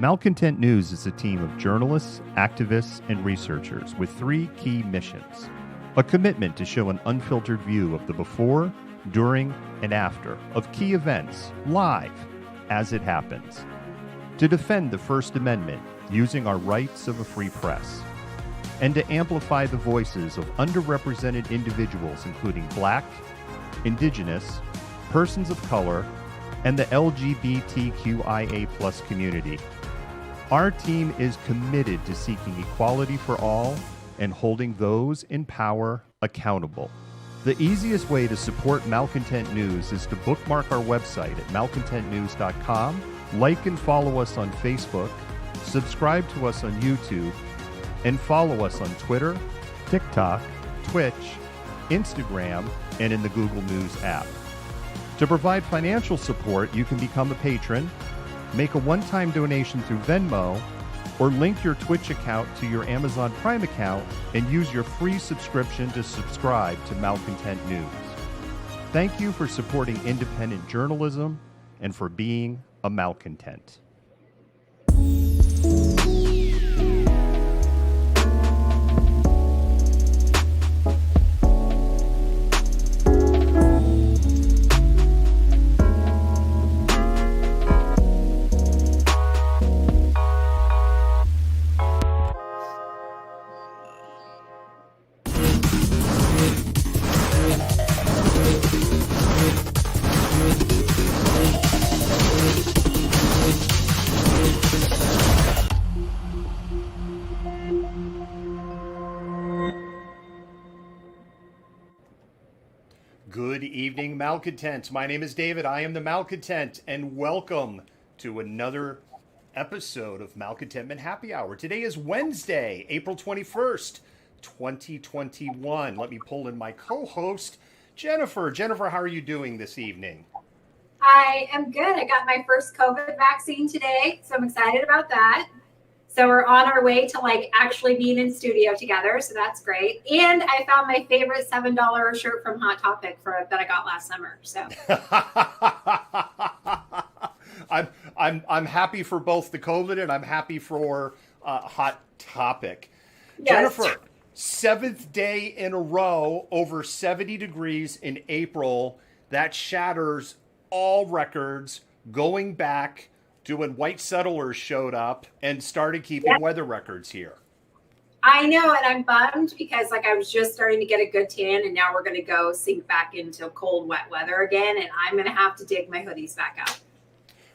Malcontent News is a team of journalists, activists, and researchers with three key missions. A commitment to show an unfiltered view of the before, during, and after of key events, live, as it happens. To defend the First Amendment using our rights of a free press. And to amplify the voices of underrepresented individuals including Black, Indigenous, persons of color, and the LGBTQIA+ community. Our team is committed to seeking equality for all and holding those in power accountable. The easiest way to support Malcontent News is to bookmark our website at malcontentnews.com, like and follow us on Facebook, subscribe to us on YouTube, and follow us on Twitter, TikTok, Twitch, Instagram, and in the Google News app. To provide financial support, you can become a patron, make a one-time donation through Venmo, or link your Twitch account to your Amazon Prime account and use your free subscription to subscribe to Malcontent News. Thank you for supporting independent journalism and for being a malcontent. Good evening, Malcontents. My name is David. I am the Malcontent, and welcome to another episode of Malcontentment Happy Hour. Today is Wednesday, April 21st, 2021. Let me pull in my co-host, Jennifer. Jennifer, how are you doing this evening? I am good. I got my first COVID vaccine today, so I'm excited about that. So we're on our way to actually being in studio together, so that's great. And I found my favorite $7 shirt from Hot Topic that I got last summer. So I'm happy for both the COVID and I'm happy for Hot Topic. Yes. Jennifer, seventh day in a row over 70 degrees in April. That shatters all records going back to when white settlers showed up and started keeping weather records here. I know, and I'm bummed because I was just starting to get a good tan, and now we're going to go sink back into cold, wet weather again, and I'm going to have to dig my hoodies back up.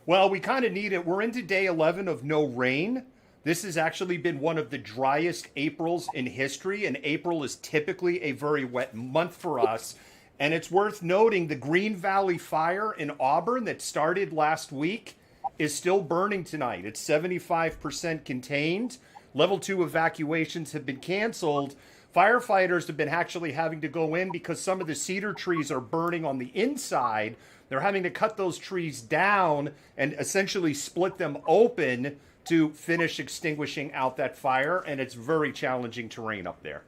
Well, we kind of need it. We're into day 11 of no rain. This has actually been one of the driest Aprils in history, and April is typically a very wet month for us. And it's worth noting the Green Valley fire in Auburn that started last week is still burning tonight. It's 75% contained. Level 2 evacuations have been canceled. Firefighters have been actually having to go in because some of the cedar trees are burning on the inside. They're having to cut those trees down and essentially split them open to finish extinguishing out that fire. And it's very challenging terrain up there.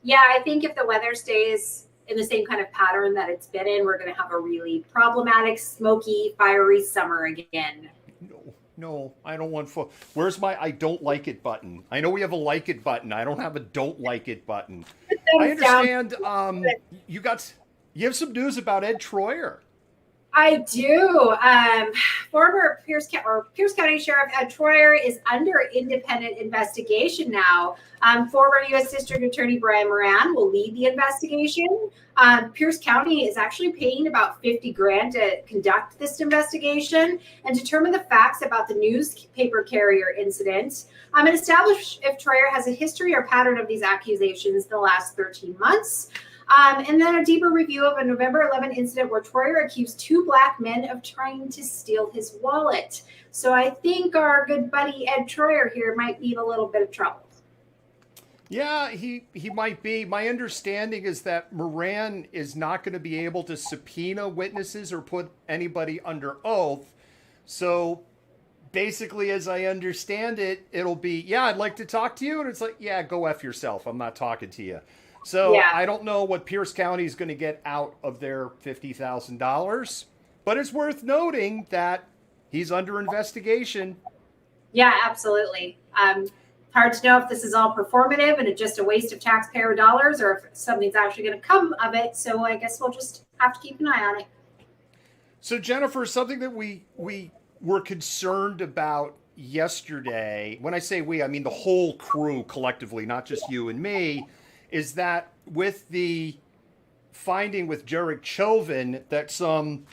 Yeah, I think if the weather stays in the same kind of pattern that it's been in, we're going to have a really problematic, smoky, fiery summer again. No, I don't want. Where's my I don't like it button? I know we have a like it button. I don't have a don't like it button. I understand. You have some news about Ed Troyer. I do. Former Pierce County Sheriff Ed Troyer is under independent investigation now. Former U.S. District Attorney Brian Moran will lead the investigation. Pierce County is actually paying about $50,000 to conduct this investigation and determine the facts about the newspaper carrier incident and establish if Troyer has a history or pattern of these accusations the last 13 months. And then a deeper review of a November 11 incident where Troyer accused two Black men of trying to steal his wallet. So I think our good buddy Ed Troyer here might be in a little bit of trouble. Yeah, he might be. My understanding is that Moran is not going to be able to subpoena witnesses or put anybody under oath. So basically, as I understand it, it'll be, yeah, I'd like to talk to you. And it's like, yeah, go F yourself. I'm not talking to you. So yeah. I don't know what Pierce County is going to get out of their $50,000, but it's worth noting that he's under investigation. Yeah, absolutely. Hard to know if this is all performative and it's just a waste of taxpayer dollars or if something's actually going to come of it. So I guess we'll just have to keep an eye on it. So Jennifer, something that we were concerned about yesterday, when I say we, I mean the whole crew collectively, not just you and me, is that with the finding with Derek Chauvin that some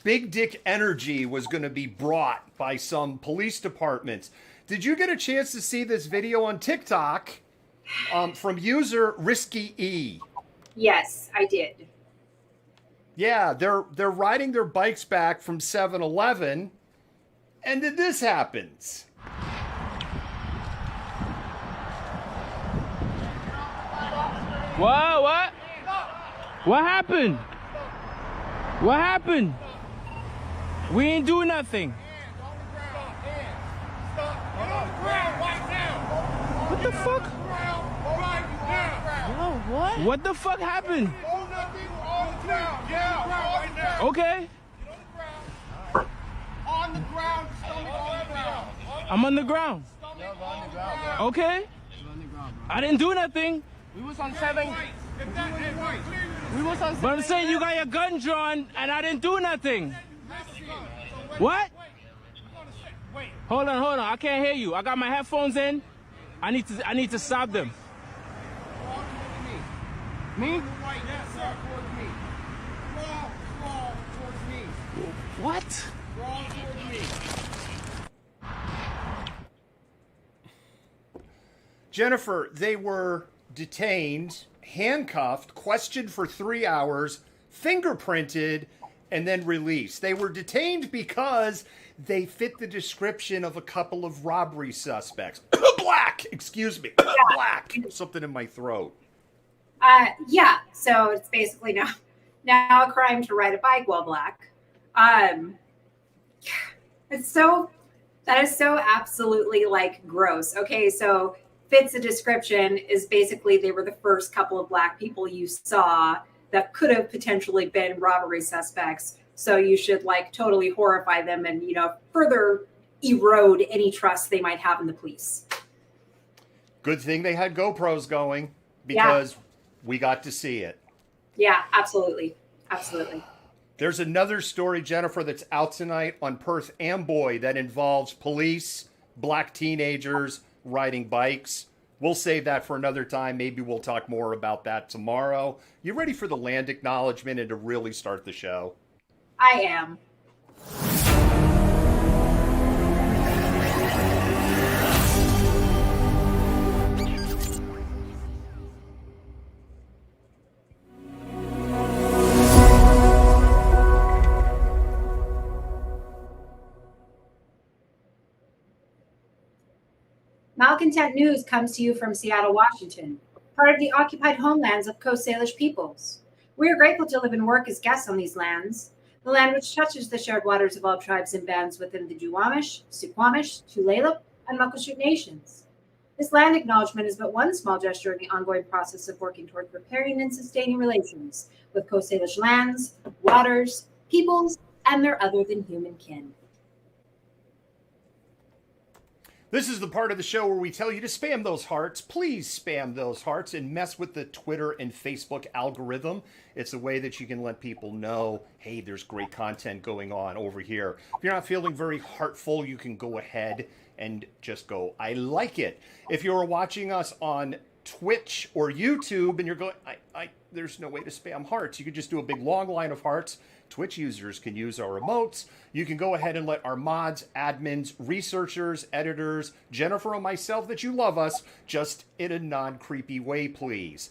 big dick energy was going to be brought by some police departments. Did you get a chance to see this video on TikTok from user Risky E? Yes, I did. Yeah, they're riding their bikes back from 7-Eleven, and then this happens. What? What happened? What happened? We ain't do nothing. What the fuck? Yo, what? What the fuck happened? Okay. On the ground, stomach on the ground. I'm on the ground. Okay. I didn't do nothing. We was on 7. We was on 7. But I'm saying you got your gun drawn and I didn't do nothing. What? Hold on. I can't hear you. I got my headphones in. I need to stop them. Me? Yes, sir. Towards me. Crawl towards me. What? Crawl towards me. Jennifer, they were detained, handcuffed, questioned for 3 hours, fingerprinted, and then released. They were detained because they fit the description of a couple of robbery suspects. Black! Excuse me. Black! Something in my throat. Yeah. So it's basically now a crime to ride a bike while black. That is so absolutely like gross. Okay, so fits the description is basically they were the first couple of black people you saw that could have potentially been robbery suspects. So you should like totally horrify them and, further erode any trust they might have in the police. Good thing they had GoPros going because we got to see it. Yeah, absolutely. Absolutely. There's another story, Jennifer, that's out tonight on Perth Amboy that involves police, black teenagers riding bikes. We'll save that for another time. Maybe we'll talk more about that tomorrow. You ready for the land acknowledgement and to really start the show? I am. Malcontent News comes to you from Seattle, Washington, part of the occupied homelands of Coast Salish peoples. We are grateful to live and work as guests on these lands, the land which touches the shared waters of all tribes and bands within the Duwamish, Suquamish, Tulalip, and Muckleshoot nations. This land acknowledgement is but one small gesture in the ongoing process of working toward repairing and sustaining relations with Coast Salish lands, waters, peoples, and their other than human kin. This is the part of the show where we tell you to spam those hearts. Please spam those hearts and mess with the Twitter and Facebook algorithm. It's a way that you can let people know, hey, there's great content going on over here. If you're not feeling very heartful, you can go ahead and just go, I like it. If you're watching us on Twitch or YouTube and you're going, there's no way to spam hearts, you could just do a big long line of hearts. Twitch users can use our emotes. You can go ahead and let our mods, admins, researchers, editors, Jennifer and myself that you love us, just in a non-creepy way, please.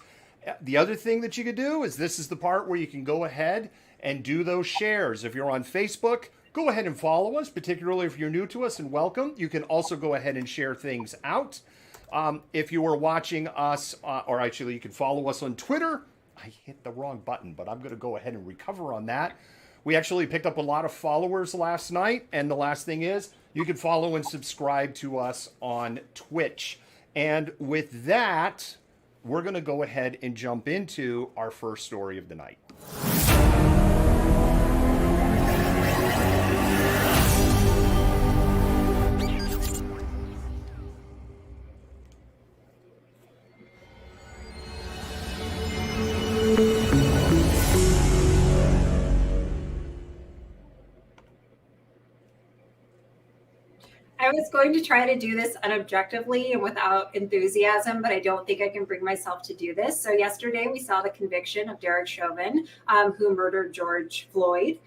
The other thing that you could do is this is the part where you can go ahead and do those shares. If you're on Facebook, go ahead and follow us, particularly if you're new to us, and welcome. You can also go ahead and share things out. If you are watching us, or actually you can follow us on Twitter. I hit the wrong button, but I'm going to go ahead and recover on that. We actually picked up a lot of followers last night, and the last thing is you can follow and subscribe to us on Twitch. And with that, we're going to go ahead and jump into our first story of the night. I was going to try to do this unobjectively and without enthusiasm, but I don't think I can bring myself to do this. So yesterday we saw the conviction of Derek Chauvin, who murdered George Floyd.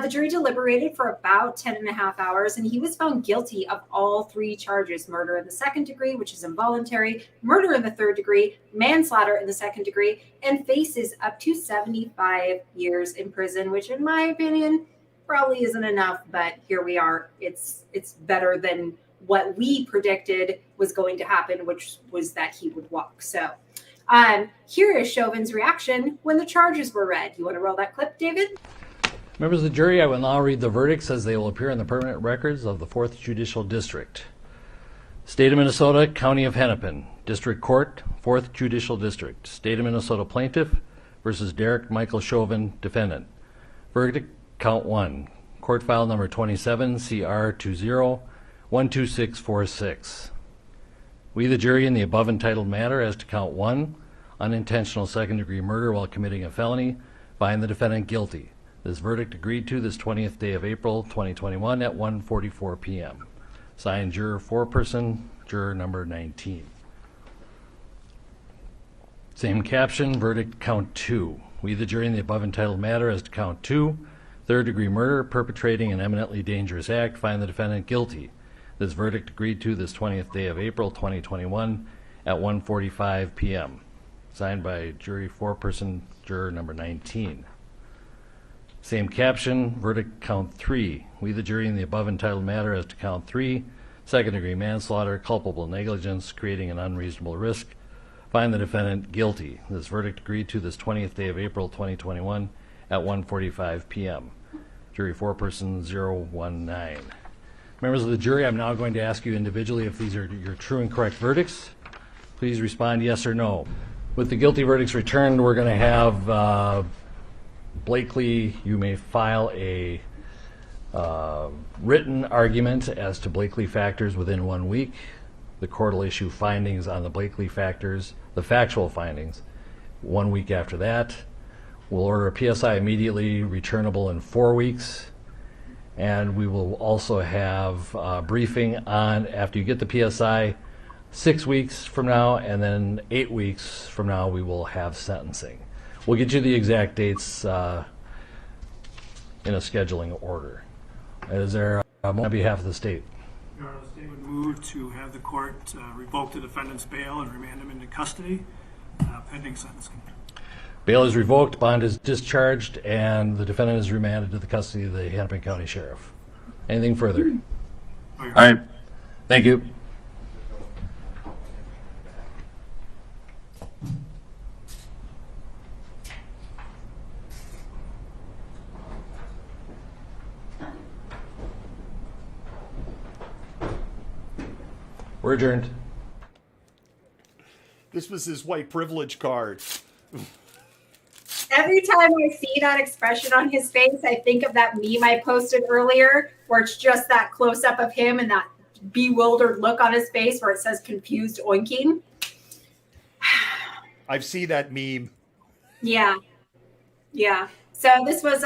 The jury deliberated for about 10 and a half hours, and he was found guilty of all 3 charges: murder in the second degree, which is involuntary, murder in the third degree, manslaughter in the second degree, and faces up to 75 years in prison, which in my opinion probably isn't enough, but here we are. It's better than what we predicted was going to happen, which was that he would walk. So here is Chauvin's reaction when the charges were read. You want to roll that clip, David? Members of the jury, I will now read the verdicts as they will appear in the permanent records of the 4th Judicial District. State of Minnesota, County of Hennepin, District Court, 4th Judicial District. State of Minnesota Plaintiff versus Derek Michael Chauvin, Defendant. Verdict, Count 1. Court file number 27, CR 20-12646. We, the jury, in the above entitled matter as to Count 1, unintentional second-degree murder while committing a felony, find the defendant guilty. This verdict agreed to this 20th day of April 2021 at 1:44 p.m. Signed, juror foreperson, juror number 19. Same caption, verdict count 2. We, the jury, in the above entitled matter as to count 2, third-degree murder, perpetrating an eminently dangerous act, find the defendant guilty. This verdict agreed to this 20th day of April 2021 at 1:45 p.m. Signed by jury foreperson, juror number 19. Same caption, verdict count 3. We, the jury, in the above entitled matter as to count 3, second-degree manslaughter, culpable negligence, creating an unreasonable risk, find the defendant guilty. This verdict agreed to this 20th day of April 2021 at 1:45 p.m. Jury foreperson 019. Members of the jury, I'm now going to ask you individually if these are your true and correct verdicts. Please respond yes or no. With the guilty verdicts returned, we're going to have Blakely, you may file a written argument as to Blakely factors within 1 week. The court will issue findings on the Blakely factors, the factual findings, 1 week after that. We'll order a PSI immediately, returnable in 4 weeks. And we will also have a briefing on, after you get the PSI, 6 weeks from now, and then 8 weeks from now we will have sentencing. We'll get you the exact dates in a scheduling order. Is there a motion on behalf of the state? Your Honor, the state would move to have the court revoke the defendant's bail and remand him into custody pending sentencing. Bail is revoked, bond is discharged, and the defendant is remanded to the custody of the Hennepin County Sheriff. Anything further? All right. Thank you. We're adjourned. This was his white privilege card. Every time I see that expression on his face, I think of that meme I posted earlier where it's just that close-up of him and that bewildered look on his face where it says confused oinking. I've seen that meme. Yeah. So this was,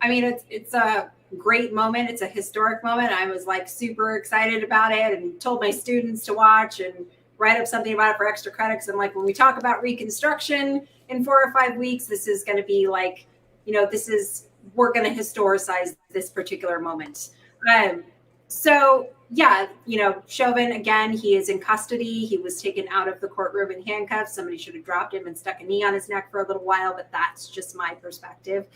it's a great moment. It's a historic moment. I was like super excited about it and told my students to watch and write up something about it for extra credits. I'm like, when we talk about Reconstruction in 4 or 5 weeks, this is going to be like, we're going to historicize this particular moment. Chauvin, again, he is in custody. He was taken out of the courtroom in handcuffs. Somebody should have dropped him and stuck a knee on his neck for a little while, but that's just my perspective.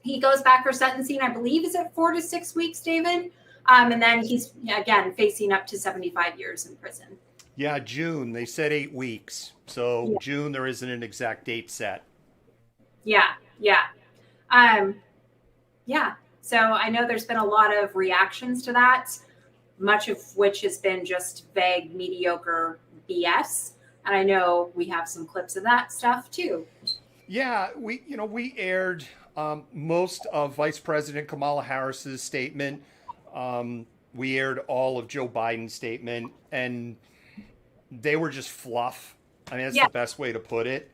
He goes back for sentencing, I believe, is it 4 to 6 weeks, David? And then he's, again, facing up to 75 years in prison. Yeah, June. They said 8 weeks. So yeah. June, there isn't an exact date set. Yeah. So I know there's been a lot of reactions to that, much of which has been just vague, mediocre BS. And I know we have some clips of that stuff too. Yeah, we aired most of Vice President Kamala Harris's statement. We aired all of Joe Biden's statement, and they were just fluff. I mean, that's the best way to put it.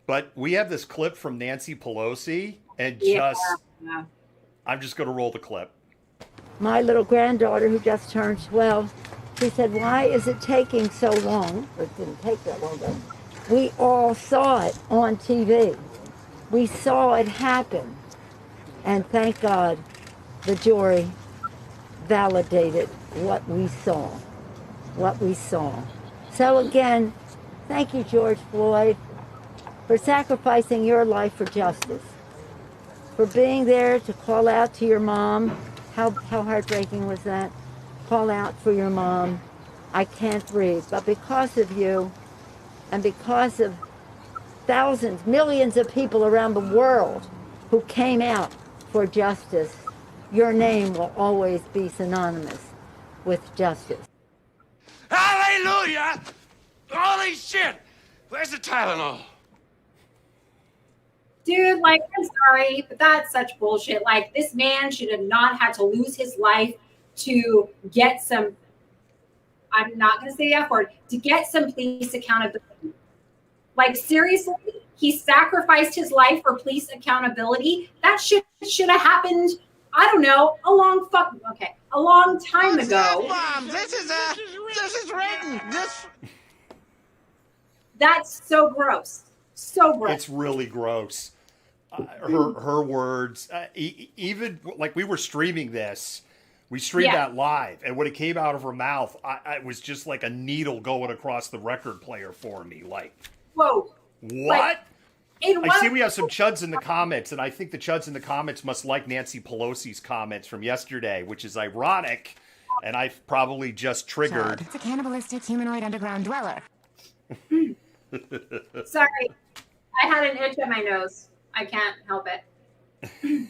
But we have this clip from Nancy Pelosi, and I'm just going to roll the clip. My little granddaughter, who just turned 12, she said, why is it taking so long? It didn't take that long, but we all saw it on TV. We saw it happen. And thank God the jury validated what we saw. What we saw. So again, thank you, George Floyd, for sacrificing your life for justice, for being there to call out to your mom. How heartbreaking was that? Call out for your mom. I can't breathe. But because of you, and because of thousands, millions of people around the world who came out for justice, your name will always be synonymous with justice. Hallelujah! Holy shit! Where's the Tylenol? Dude, like, I'm sorry, but that's such bullshit. Like, this man should have not had to lose his life to get some, I'm not going to say the F word, to get some police accountability. Like, seriously, he sacrificed his life for police accountability. That shit should have happened, I don't know, a long time ago. Mom, this is written. That's so gross. So gross. It's really gross. Her words, even like we were streaming this, we streamed that live, and when it came out of her mouth, it was just like a needle going across the record player for me. Like, whoa, what? I see we have some chuds in the comments, and I think the chuds in the comments must like Nancy Pelosi's comments from yesterday, which is ironic, and I've probably just triggered. It's a cannibalistic humanoid underground dweller. Sorry, I had an itch in my nose. I can't help it.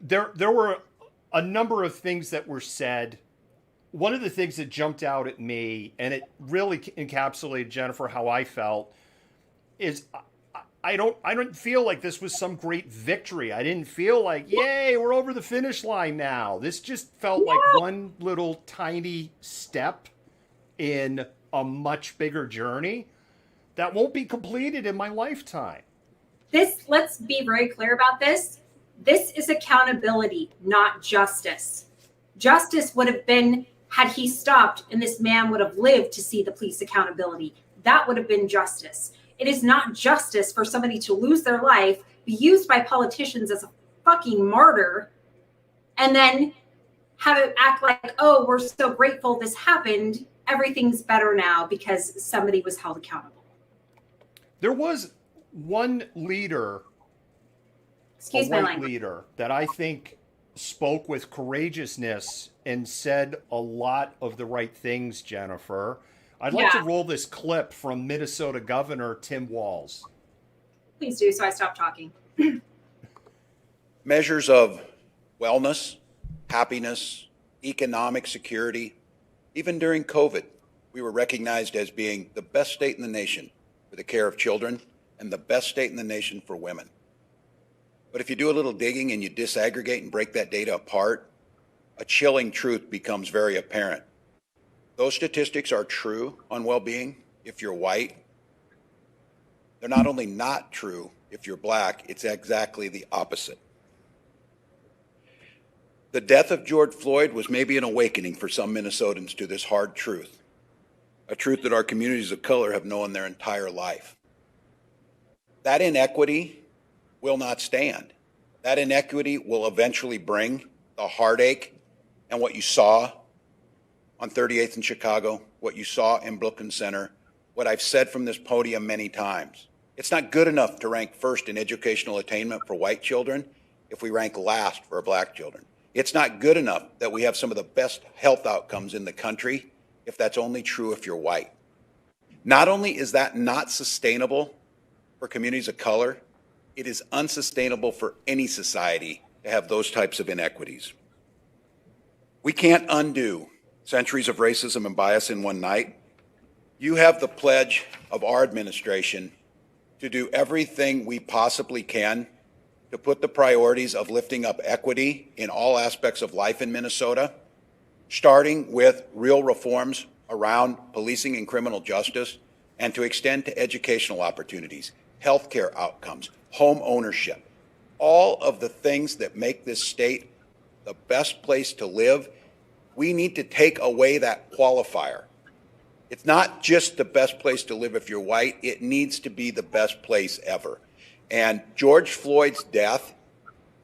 There were a number of things that were said. One of the things that jumped out at me, and it really encapsulated, Jennifer, how I felt, is I don't feel like this was some great victory. I didn't feel like, yay, we're over the finish line now. This just felt like one little tiny step in a much bigger journey that won't be completed in my lifetime. Let's be very clear about this. This is accountability, not justice. Justice would have been had he stopped and this man would have lived to see the police accountability. That would have been justice. It is not justice for somebody to lose their life, be used by politicians as a fucking martyr, and then have it act like, oh, we're so grateful this happened. Everything's better now because somebody was held accountable. There was one leader, a white leader, that I think spoke with courageousness and said a lot of the right things, Jennifer. I'd like to roll this clip from Minnesota Governor Tim Walz. Please do, so I stop talking. Measures of wellness, happiness, economic security. Even during COVID, we were recognized as being the best state in the nation for the care of children and the best state in the nation for women. But if you do a little digging and you disaggregate and break that data apart, a chilling truth becomes very apparent. Those statistics are true on well-being if you're white. They're not only not true if you're black, it's exactly the opposite. The death of George Floyd was maybe an awakening for some Minnesotans to this hard truth, a truth that our communities of color have known their entire life. That inequity will not stand. That inequity will eventually bring the heartache and what you saw on 38th in Chicago, what you saw in Brooklyn Center, what I've said from this podium many times. It's not good enough to rank first in educational attainment for white children if we rank last for black children. It's not good enough that we have some of the best health outcomes in the country if that's only true if you're white. Not only is that not sustainable for communities of color, it is unsustainable for any society to have those types of inequities. We can't undo centuries of racism and bias in one night. You have the pledge of our administration to do everything we possibly can to put the priorities of lifting up equity in all aspects of life in Minnesota, starting with real reforms around policing and criminal justice, and to extend to educational opportunities, healthcare outcomes, home ownership, all of the things that make this state the best place to live, we need to take away that qualifier. It's not just the best place to live if you're white. It needs to be the best place ever. And George Floyd's death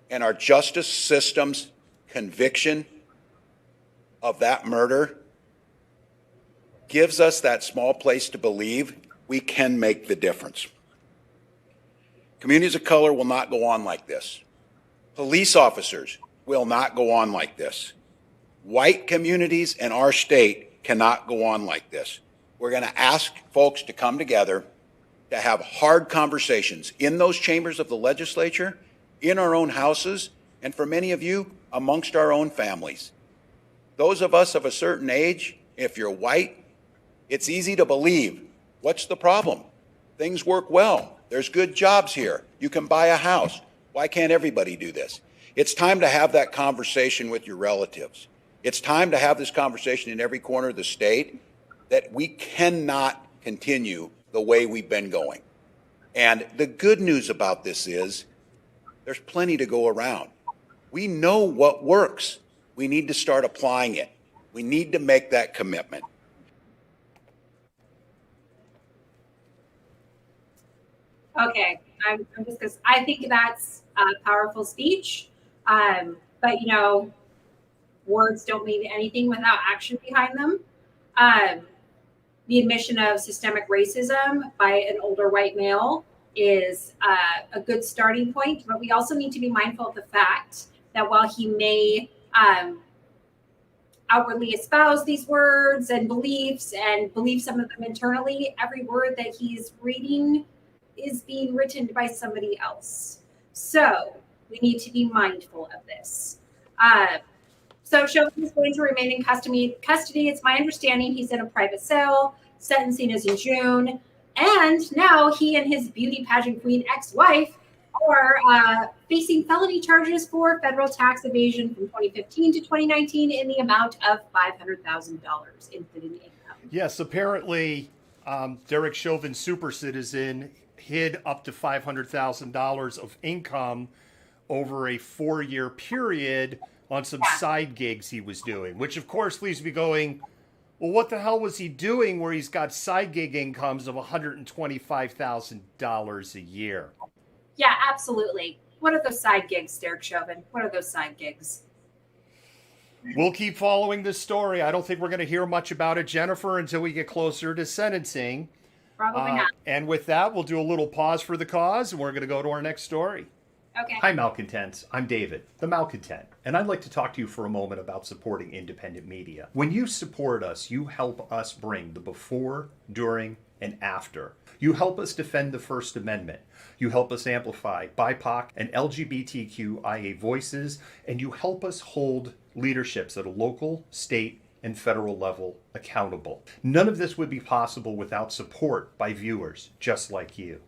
and our justice system's conviction of that murder gives us that small place to believe we can make the difference. Communities of color will not go on like this. Police officers will not go on like this. White communities in our state cannot go on like this. We're going to ask folks to come together to have hard conversations in those chambers of the legislature, in our own houses, and for many of you, amongst our own families. Those of us of a certain age, if you're white, it's easy to believe. What's the problem? Things work well. There's good jobs here. You can buy a house. Why can't everybody do this? It's time to have that conversation with your relatives. It's time to have this conversation in every corner of the state that we cannot continue the way we've been going. And the good news about this is there's plenty to go around. We know what works. We need to start applying it. We need to make that commitment. Okay, I'm just because I think that's a powerful speech. But you know, words don't mean anything without action behind them. The admission of systemic racism by an older white male is a good starting point, but we also need to be mindful of the fact that while he may outwardly espouse these words and beliefs and believe some of them internally, every word that he's reading is being written by somebody else. So we need to be mindful of this. So Chauvin is going to remain in custody. It's my understanding he's in a private cell. Sentencing is in June. And now he and his beauty pageant queen ex-wife are facing felony charges for federal tax evasion from 2015 to 2019 in the amount of $500,000 in hidden income. Yes, apparently Derek Chauvin, super citizen, hid up to $500,000 of income over a 4-year period on some side gigs he was doing, which of course leaves me going, well, what the hell was he doing where he's got side gig incomes of $125,000 a year? Yeah, absolutely. What are those side gigs, Derek Chauvin? What are those side gigs? We'll keep following this story. I don't think we're going to hear much about it, Jennifer, until we get closer to sentencing. Probably not. And with that, we'll do a little pause for the cause, and we're going to go to our next story. Okay. Hi, Malcontents. I'm David, the Malcontent, and I'd like to talk to you for a moment about supporting independent media. When you support us, you help us bring the before, during, and after. You help us defend the First Amendment. You help us amplify BIPOC and LGBTQIA voices, and you help us hold leaderships at a local, state, and federal level accountable. None of this would be possible without support by viewers just like you.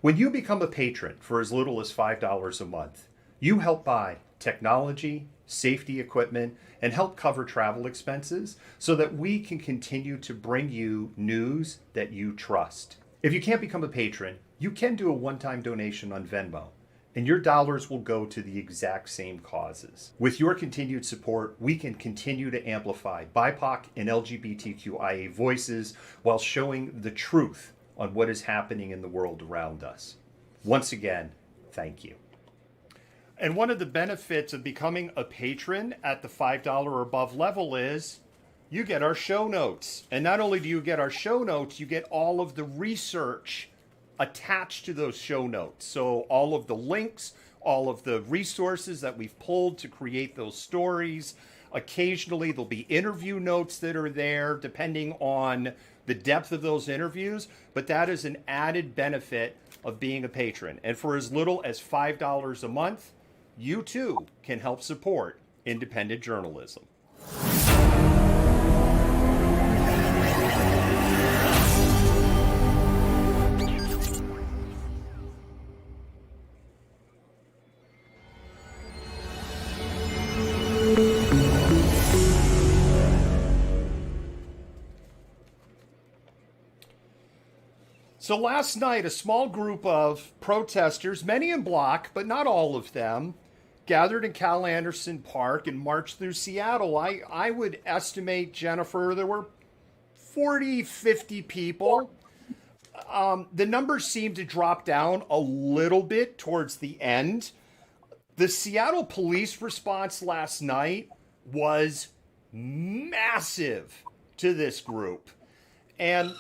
When you become a patron for as little as $5 a month, you help buy technology, safety equipment, and help cover travel expenses so that we can continue to bring you news that you trust. If you can't become a patron, you can do a one-time donation on Venmo, and your dollars will go to the exact same causes. With your continued support, we can continue to amplify BIPOC and LGBTQIA voices while showing the truth on what is happening in the world around us. Once again, thank you. And one of the benefits of becoming a patron at the $5 or above level is you get our show notes. And not only do you get our show notes, you get all of the research attached to those show notes. So all of the links, all of the resources that we've pulled to create those stories. Occasionally there'll be interview notes that are there depending on the depth of those interviews, but that is an added benefit of being a patron. And for as little as $5 a month, you too can help support independent journalism. So last night, a small group of protesters, many in block, but not all of them, gathered in Cal Anderson Park and marched through Seattle. I would estimate, Jennifer, there were 40, 50 people. The numbers seemed to drop down a little bit towards the end. The Seattle police response last night was massive to this group. And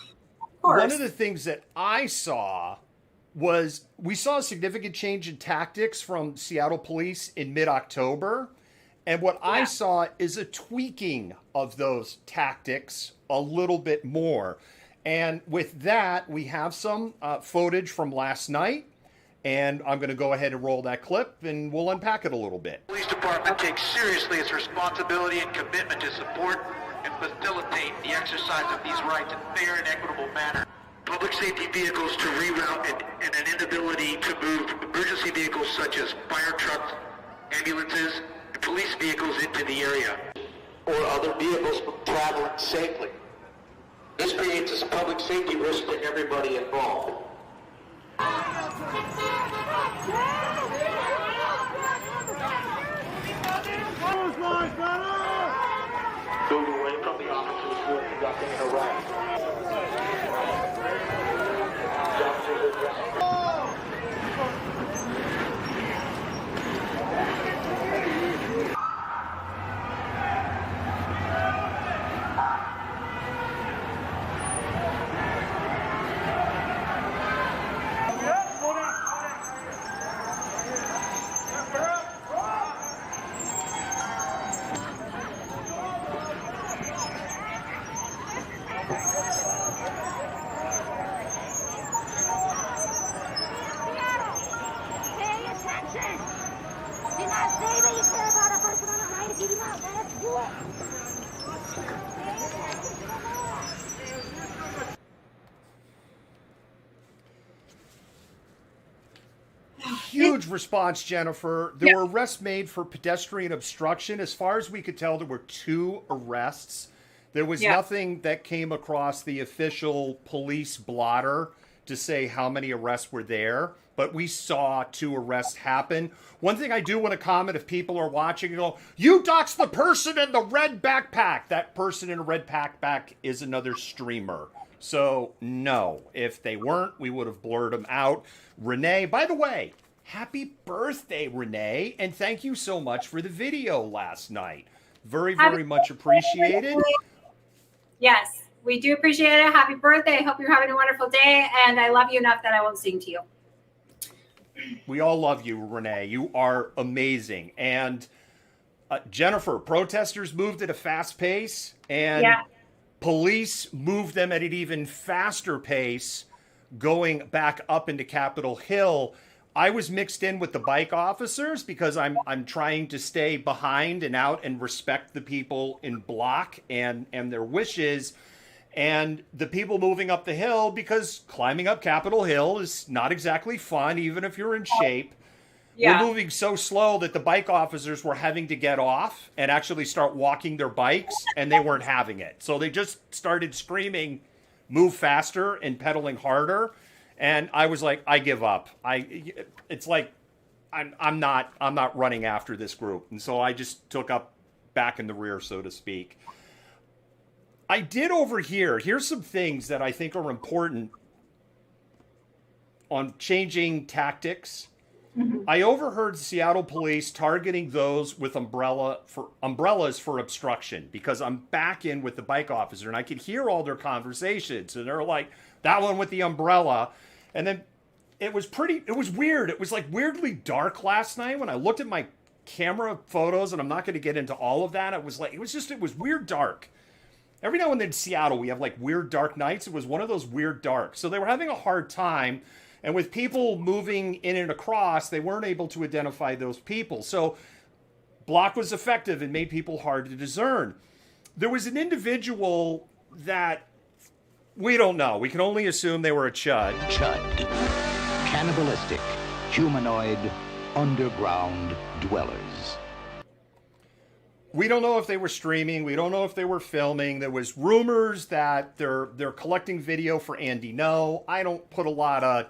one of the things that I saw was we saw a significant change in tactics from Seattle police in mid-October. And what I saw is a tweaking of those tactics a little bit more. And with that, we have some footage from last night. And I'm going to go ahead and roll that clip, and we'll unpack it a little bit. The police department takes seriously its responsibility and commitment to support and facilitate the exercise of these rights in a fair and equitable manner. Public safety vehicles to reroute and an inability to move emergency vehicles such as fire trucks, ambulances, and police vehicles into the area, or other vehicles from traveling safely. This creates a public safety risk for everybody involved. Move away from the officers who are conducting an arrest. Huge response, Jennifer. There were arrests made for pedestrian obstruction. As far as we could tell, there were 2 arrests. There was nothing that came across the official police blotter to say how many arrests were there, but we saw 2 arrests happen. One thing I do want to comment, if people are watching and go, you doxed the person in the red backpack. That person in a red backpack is another streamer. So no, if they weren't, we would have blurred them out. Renee, by the way, happy birthday, Renee, and thank you so much for the video last night. Very, very much appreciated. Yes, we do appreciate it. Happy birthday. I hope you're having a wonderful day, and I love you enough that I won't sing to you. We all love you, Renee. You are amazing. And Jennifer, protesters moved at a fast pace, and police moved them at an even faster pace going back up into Capitol Hill. I was mixed in with the bike officers because I'm trying to stay behind and out and respect the people in block and their wishes. And the people moving up the hill, because climbing up Capitol Hill is not exactly fun, even if you're in shape. We're moving so slow that the bike officers were having to get off and actually start walking their bikes, and they weren't having it. So they just started screaming, move faster and pedaling harder. And I was like, I give up. It's like I'm not running after this group. And so I just took up back in the rear, so to speak. I did overhear, here's some things that I think are important on changing tactics. I overheard Seattle police targeting those with umbrellas for obstruction, because I'm back in with the bike officer and I could hear all their conversations, and they're like, that one with the umbrella. And then it was weird. It was like weirdly dark last night when I looked at my camera photos, and I'm not going to get into all of that. It was weird dark. Every now and then in Seattle, we have like weird dark nights. It was one of those weird dark. So they were having a hard time. And with people moving in and across, they weren't able to identify those people. So block was effective and made people hard to discern. There was an individual that we don't know. We can only assume they were a chud. Chud. Cannibalistic, humanoid, underground dwellers. We don't know if they were streaming. We don't know if they were filming. There was rumors that they're collecting video for Andy No. I don't put a lot of...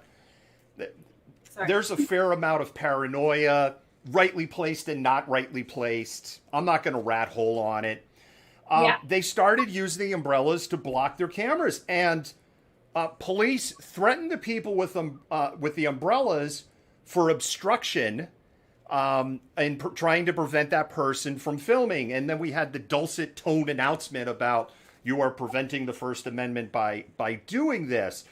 There's a fair amount of paranoia rightly placed and not rightly placed. I'm not going to rat hole on it. They started using the umbrellas to block their cameras, and police threatened the people with the umbrellas for obstruction and trying to prevent that person from filming. And then we had the dulcet tone announcement about you are preventing the First Amendment by doing this.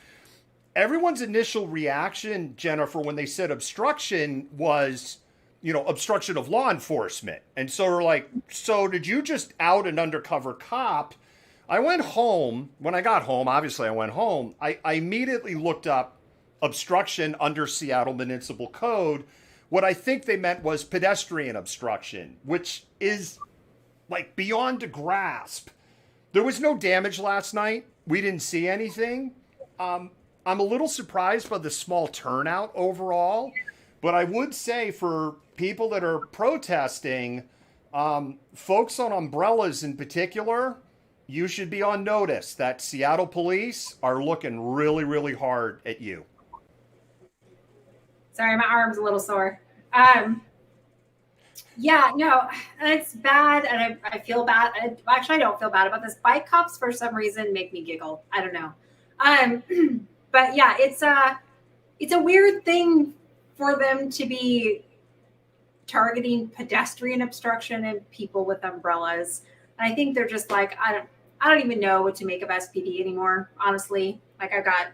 Everyone's initial reaction, Jennifer, when they said obstruction was, obstruction of law enforcement. And so we're like, so did you just out an undercover cop? I went home. When I got home, obviously I went home. I immediately looked up obstruction under Seattle Municipal Code. What I think they meant was pedestrian obstruction, which is like beyond a grasp. There was no damage last night. We didn't see anything. I'm a little surprised by the small turnout overall, but I would say for people that are protesting, folks on umbrellas in particular, you should be on notice that Seattle police are looking really, really hard at you. Sorry, my arm's a little sore. Yeah, no, it's bad, and I feel bad. Actually, I don't feel bad about this. Bike cops, for some reason, make me giggle. I don't know. But yeah, it's a weird thing for them to be targeting pedestrian obstruction and people with umbrellas. And I think they're just like, I don't even know what to make of SPD anymore. Honestly, like I got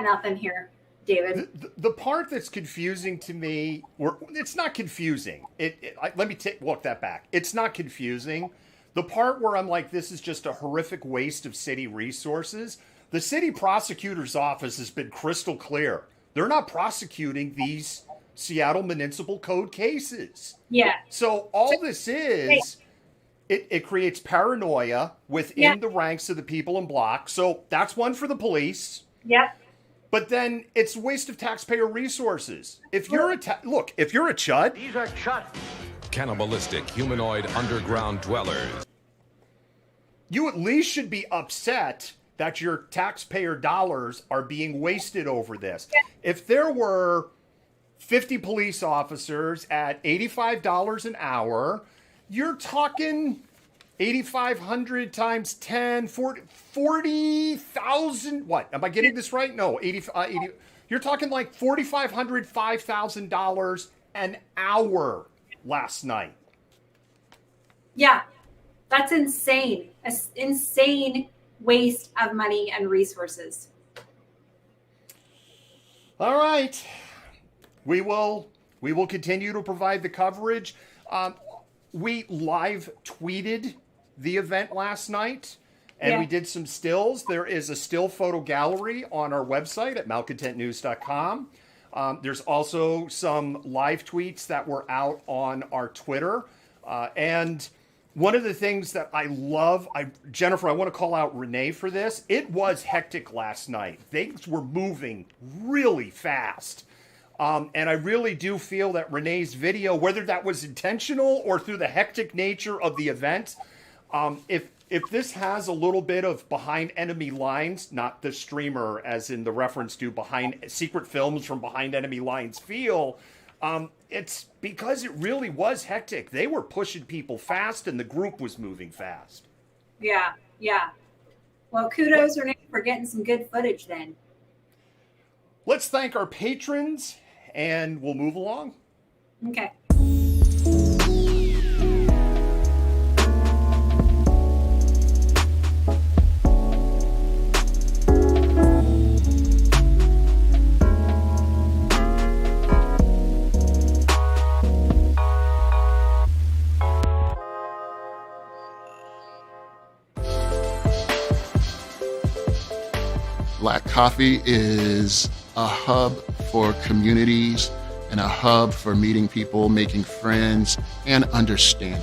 nothing here. David, the part that's confusing to me, or it's not confusing. Let me walk that back. It's not confusing. The part where I'm like, this is just a horrific waste of city resources. The city prosecutor's office has been crystal clear. They're not prosecuting these Seattle Municipal Code cases. Yeah. So all this is, it creates paranoia within the ranks of the people in block. So that's one for the police. Yep. But then it's a waste of taxpayer resources. If you're if you're a chud, These are chud. Cannibalistic humanoid underground dwellers. You at least should be upset that your taxpayer dollars are being wasted over this. Yeah. If there were 50 police officers at $85 an hour, you're talking 8,500 times 10, 40,000. What? Am I getting this right? No, 80. You're talking like $4,500, $5,000 an hour last night. Yeah, that's insane. An insane waste of money and resources. All right. We will continue to provide the coverage. We live tweeted the event last night, and we did some stills. There is a still photo gallery on our website at malcontentnews.com. There's also some live tweets that were out on our Twitter. And one of the things that I love, Jennifer, I want to call out Renee for this. It was hectic last night. Things were moving really fast. And I really do feel that Renee's video, whether that was intentional or through the hectic nature of the event, if this has a little bit of behind enemy lines, not the streamer as in the reference to behind secret films from behind enemy lines feel, it's because it really was hectic. They were pushing people fast and the group was moving fast. Yeah. Well, kudos, Renee, for getting some good footage then. Let's thank our patrons and we'll move along. Okay. Black Coffee is a hub for communities and a hub for meeting people, making friends, and understanding.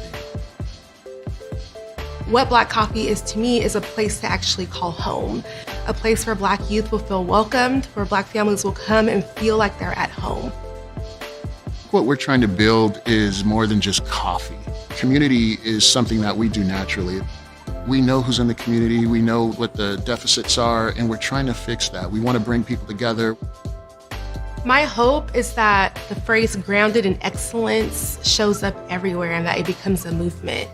What Black Coffee is to me is a place to actually call home, a place where Black youth will feel welcomed, where Black families will come and feel like they're at home. What we're trying to build is more than just coffee. Community is something that we do naturally. We know who's in the community, we know what the deficits are, and we're trying to fix that. We want to bring people together. My hope is that the phrase grounded in excellence shows up everywhere and that it becomes a movement.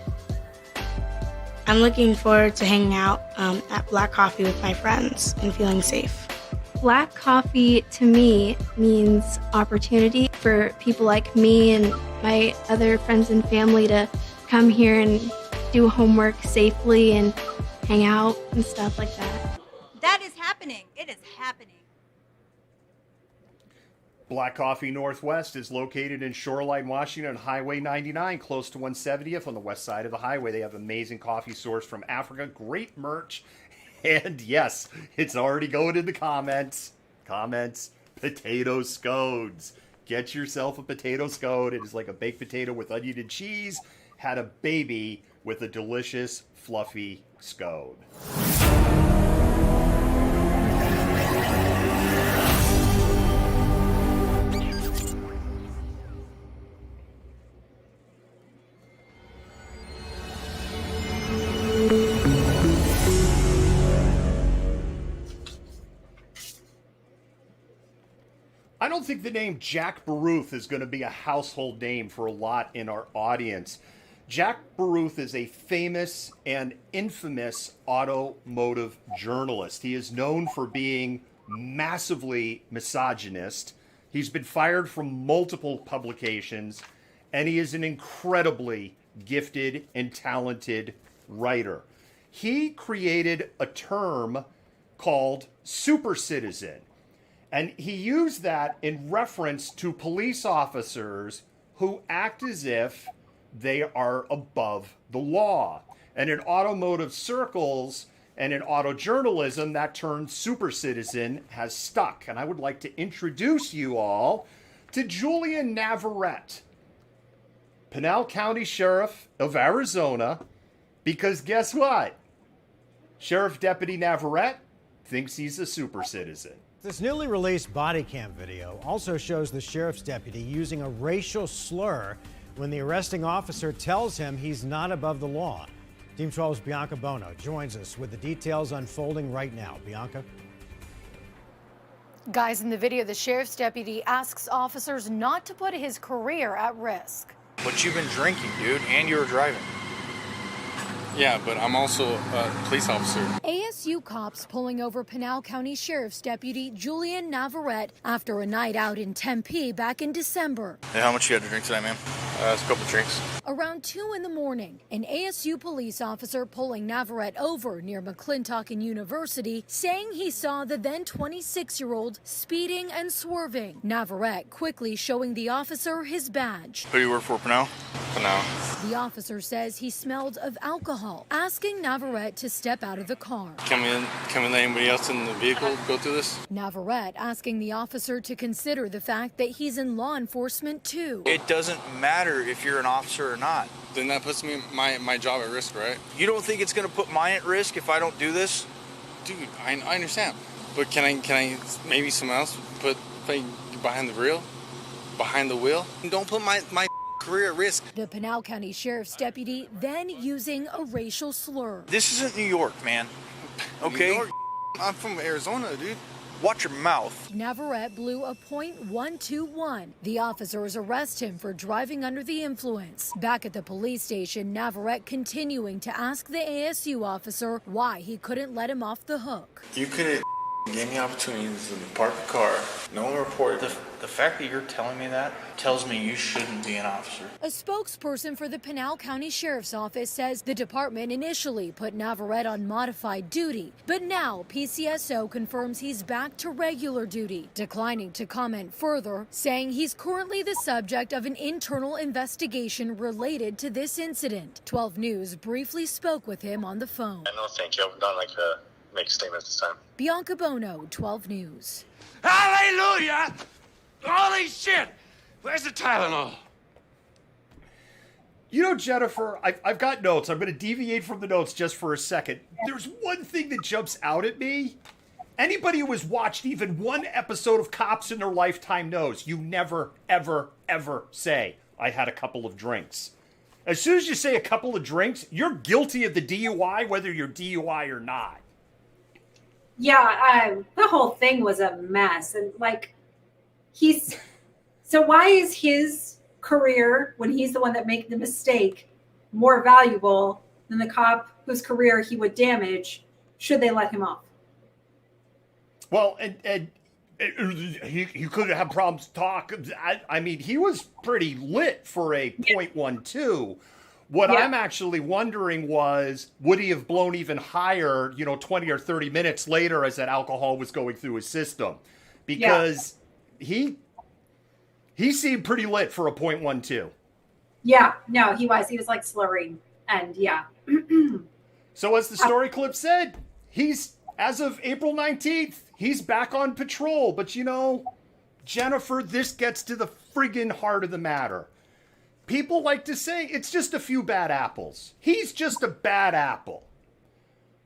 I'm looking forward to hanging out at Black Coffee with my friends and feeling safe. Black coffee to me means opportunity for people like me and my other friends and family to come here and do homework safely and hang out and stuff like that. That is happening. It is happening. Black Coffee Northwest is located in Shoreline, Washington, Highway 99, close to 170th on the west side of the highway. They have amazing coffee sourced from Africa, great merch, and yes, it's already going in the comments. Potato scones. Get yourself a potato scone. It is like a baked potato with onion and cheese. Had a baby with a delicious, fluffy scone. I don't think the name Jack Baruth is going to be a household name for a lot in our audience. Jack Baruth is a famous and infamous automotive journalist. He is known for being massively misogynist. He's been fired from multiple publications, and he is an incredibly gifted and talented writer. He created a term called super citizen. And he used that in reference to police officers who act as if they are above the law. And in automotive circles and in auto journalism, that term super citizen has stuck. And I would like to introduce you all to Julian Navarrete, Pinal County Sheriff of Arizona, because guess what? Sheriff Deputy Navarrete thinks he's a super citizen. This newly released body cam video also shows the sheriff's deputy using a racial slur when the arresting officer tells him he's not above the law. Team 12's Bianca Bono joins us with the details unfolding right now. Bianca? Guys, in the video, the sheriff's deputy asks officers not to put his career at risk. But you've been drinking, dude, and you were driving. Yeah, but I'm also a police officer. ASU cops pulling over Pinal County Sheriff's Deputy Julian Navarrete after a night out in Tempe back in December. Hey, how much you had to drink today, man? It's a couple drinks. Around 2 in the morning, an ASU police officer pulling Navarrete over near McClintock and University, saying he saw the then 26-year-old speeding and swerving. Navarrete quickly showing the officer his badge. Who do you work for, Pinal? Pinal. The officer says he smelled of alcohol, asking Navarrete to step out of the car. Can we let anybody else in the vehicle go through this? Navarrete asking the officer to consider the fact that he's in law enforcement too. It doesn't matter if you're an officer or not. Then that puts me my job at risk, right? You don't think it's gonna put mine at risk if I don't do this? Dude, I understand. But can I maybe someone else put behind the wheel? Don't put my career at risk. The Pinal County Sheriff's Deputy then using a racial slur. This isn't New York, man. Okay? New York, I'm from Arizona, dude. Watch your mouth. Navarrete blew a .121. The officers arrest him for driving under the influence. Back at the police station, Navarrete continuing to ask the ASU officer why he couldn't let him off the hook. You couldn't give me opportunities to park a car. No one reported. The fact that you're telling me that tells me you shouldn't be an officer. A spokesperson for the Pinal County Sheriff's Office says the department initially put Navarrete on modified duty, but now PCSO confirms he's back to regular duty, declining to comment further, saying he's currently the subject of an internal investigation related to this incident. 12 News briefly spoke with him on the phone. No, thank you. I'm not make a statement this time. Bianca Bono, 12 News. Hallelujah! Holy shit! Where's the Tylenol? You know, Jennifer, I've got notes. I'm going to deviate from the notes just for a second. There's one thing that jumps out at me. Anybody who has watched even one episode of Cops in their lifetime knows you never, ever, ever say, I had a couple of drinks. As soon as you say a couple of drinks, you're guilty of the DUI, whether you're DUI or not. Yeah, the whole thing was a mess. And, like, So why is his career, when he's the one that made the mistake, more valuable than the cop whose career he would damage? Should they let him off? Well, and he could have problems talk. I mean, he was pretty lit for a .12. What I'm actually wondering was, would he have blown even higher, 20 or 30 minutes later as that alcohol was going through his system? Because he seemed pretty lit for a .12. Yeah, no, he was. He was like slurring. And So as the story clip said, he's, as of April 19th, he's back on patrol. But Jennifer, this gets to the friggin' heart of the matter. People like to say it's just a few bad apples. He's just a bad apple.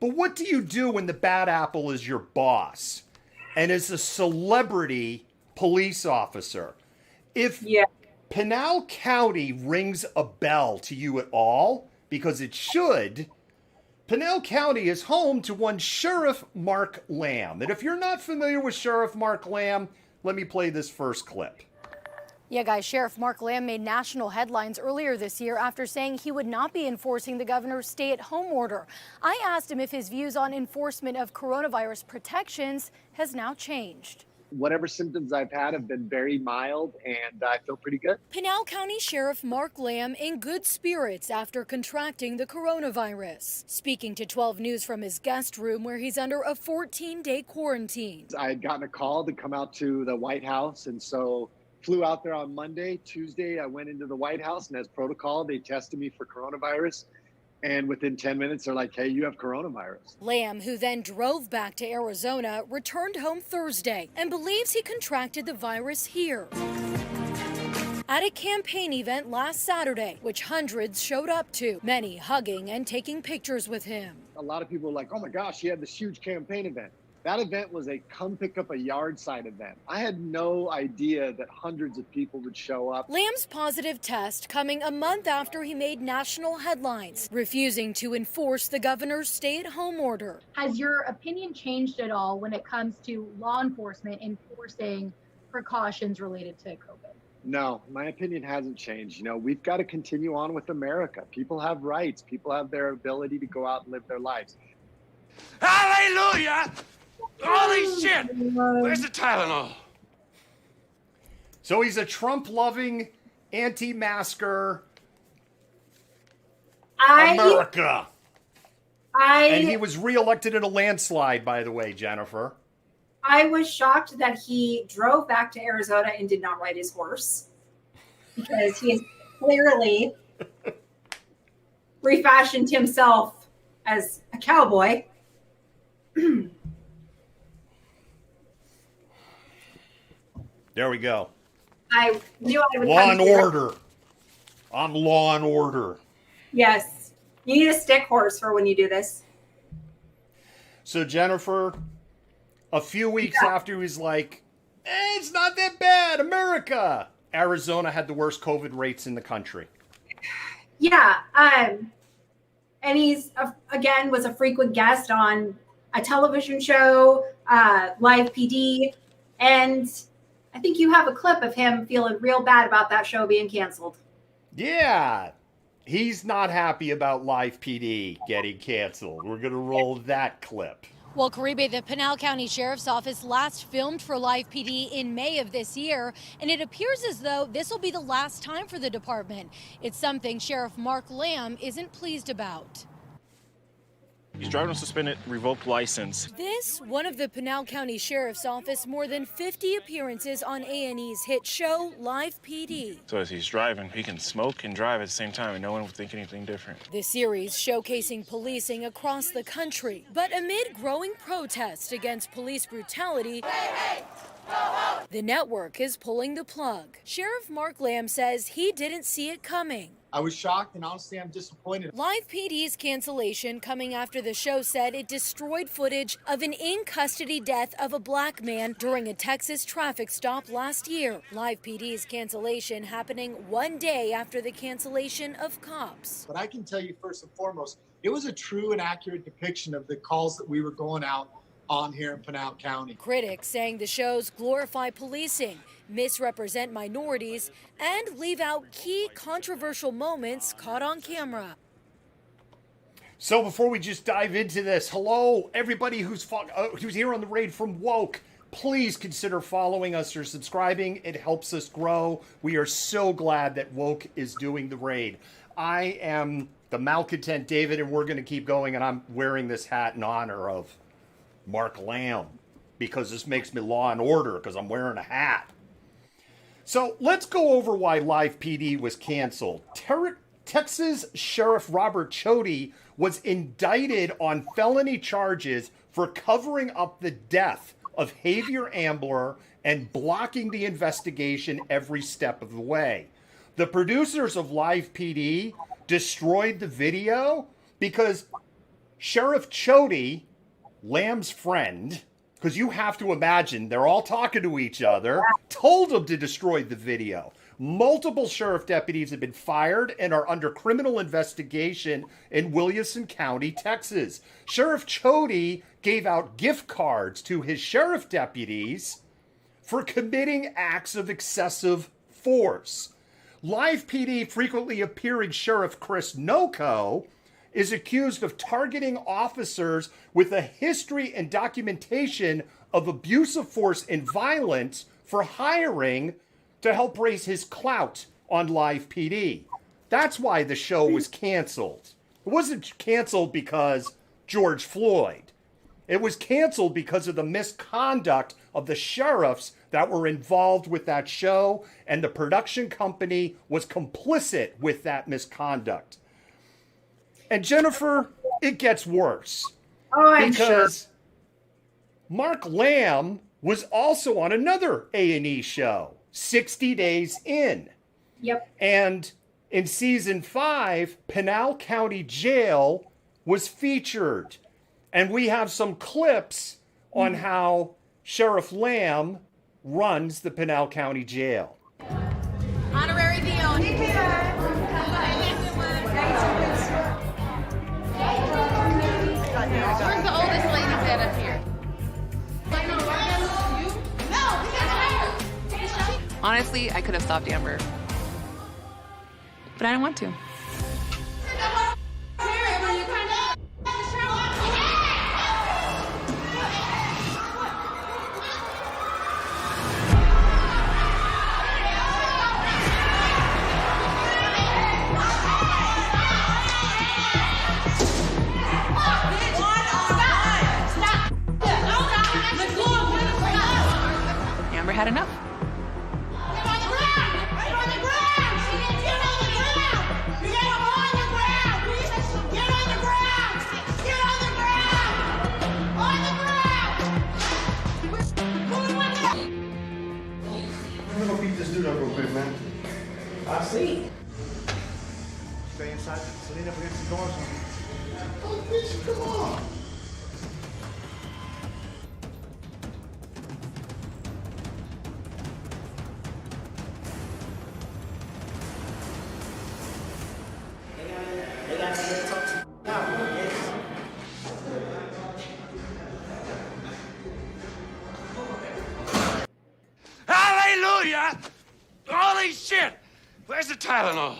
But what do you do when the bad apple is your boss and is a celebrity police officer? If Pinal County rings a bell to you at all, because it should, Pinal County is home to one Sheriff Mark Lamb. And if you're not familiar with Sheriff Mark Lamb, let me play this first clip. Yeah, guys, Sheriff Mark Lamb made national headlines earlier this year after saying he would not be enforcing the governor's stay-at-home order. I asked him if his views on enforcement of coronavirus protections has now changed. Whatever symptoms I've had have been very mild, and I feel pretty good. Pinal County Sheriff Mark Lamb in good spirits after contracting the coronavirus. Speaking to 12 News from his guest room where he's under a 14-day quarantine. I had gotten a call to come out to the White House, and so flew out there on Monday. Tuesday, I went into the White House, and as protocol, they tested me for coronavirus. And within 10 minutes, they're like, hey, you have coronavirus. Lamb, who then drove back to Arizona, returned home Thursday and believes he contracted the virus here at a campaign event last Saturday, which hundreds showed up to, many hugging and taking pictures with him. A lot of people were like, oh my gosh, he had this huge campaign event. That event was a come pick up a yard sign event. I had no idea that hundreds of people would show up. Lamb's positive test coming a month after he made national headlines, refusing to enforce the governor's stay-at-home order. Has your opinion changed at all when it comes to law enforcement enforcing precautions related to COVID? No, my opinion hasn't changed. We've got to continue on with America. People have rights. People have their ability to go out and live their lives. Hallelujah! Holy shit! Where's the Tylenol? So he's a Trump-loving, anti-masker America. And he was reelected in a landslide, by the way, Jennifer. I was shocked that he drove back to Arizona and did not ride his horse, because he has clearly refashioned himself as a cowboy. There we go. I knew I would. Law and order. I'm law and order. Yes. You need a stick horse for when you do this. So, Jennifer, a few weeks after he was like, it's not that bad, America, Arizona had the worst COVID rates in the country. Yeah. And he's, again, was a frequent guest on a television show, Live PD. And I think you have a clip of him feeling real bad about that show being canceled. Yeah. He's not happy about Live PD getting canceled. We're going to roll that clip. Well, Caribe, the Pinal County Sheriff's Office last filmed for Live PD in May of this year, and it appears as though this will be the last time for the department. It's something Sheriff Mark Lamb isn't pleased about. He's driving a suspended, revoked license. This, one of the Pinal County Sheriff's Office more than 50 appearances on A&E's hit show, Live PD. So as he's driving, he can smoke and drive at the same time, and no one would think anything different. The series showcasing policing across the country. But amid growing protest against police brutality, the network is pulling the plug. Sheriff Mark Lamb says he didn't see it coming. I was shocked, and honestly, I'm disappointed. Live PD's cancellation coming after the show said it destroyed footage of an in-custody death of a black man during a Texas traffic stop last year. Live PD's cancellation happening one day after the cancellation of Cops. But I can tell you first and foremost, it was a true and accurate depiction of the calls that we were going out on here in Pinal County. Critics saying the shows glorify policing, misrepresent minorities, and leave out key controversial moments caught on camera. So before we just dive into this, hello, everybody who's here on the raid from Woke. Please consider following us or subscribing. It helps us grow. We are so glad that Woke is doing the raid. I am the malcontent David, and we're going to keep going, and I'm wearing this hat in honor of Mark Lamb because this makes me law and order because I'm wearing a hat. So let's go over why Live PD was canceled. Texas Sheriff Robert Chauvin was indicted on felony charges for covering up the death of Javier Ambler and blocking the investigation every step of the way. The producers of Live PD destroyed the video because Sheriff Chauvin, Lamb's friend, because you have to imagine they're all talking to each other, told him to destroy the video. Multiple sheriff deputies have been fired and are under criminal investigation in Williamson County, Texas. Sheriff Chauvin gave out gift cards to his sheriff deputies for committing acts of excessive force. Live PD frequently appearing Sheriff Chris Noco is accused of targeting officers with a history and documentation of abuse of force and violence for hiring to help raise his clout on Live PD. That's why the show was canceled. It wasn't canceled because George Floyd. It was canceled because of the misconduct of the sheriffs that were involved with that show, and the production company was complicit with that misconduct. And Jennifer, it gets worse. Oh, I'm sure. Mark Lamb was also on another A&E show, 60 Days In. Yep. And in season 5, Pinal County Jail was featured. And we have some clips on how Sheriff Lamb runs the Pinal County Jail. Honorary deal. Where's the oldest lady bed up here? Honestly, I could have stopped Amber, but I didn't want to. Amber had enough. I'm gonna beat this dude up real quick, man. I see. Stay inside. Lean up against the door or something. Oh, bitch, come on. Hallelujah! Holy shit! Where's the Tylenol?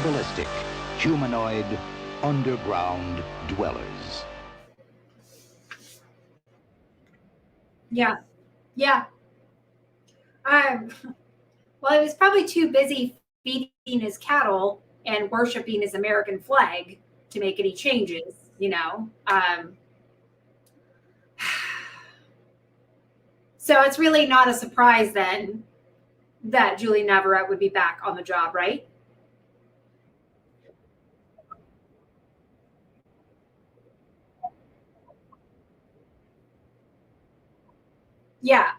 cannibalistic, humanoid, underground dwellers. Yeah. Yeah. Well, he was probably too busy feeding his cattle and worshiping his American flag to make any changes, you know. So it's really not a surprise then that Julie Navarrete would be back on the job, right? Yeah.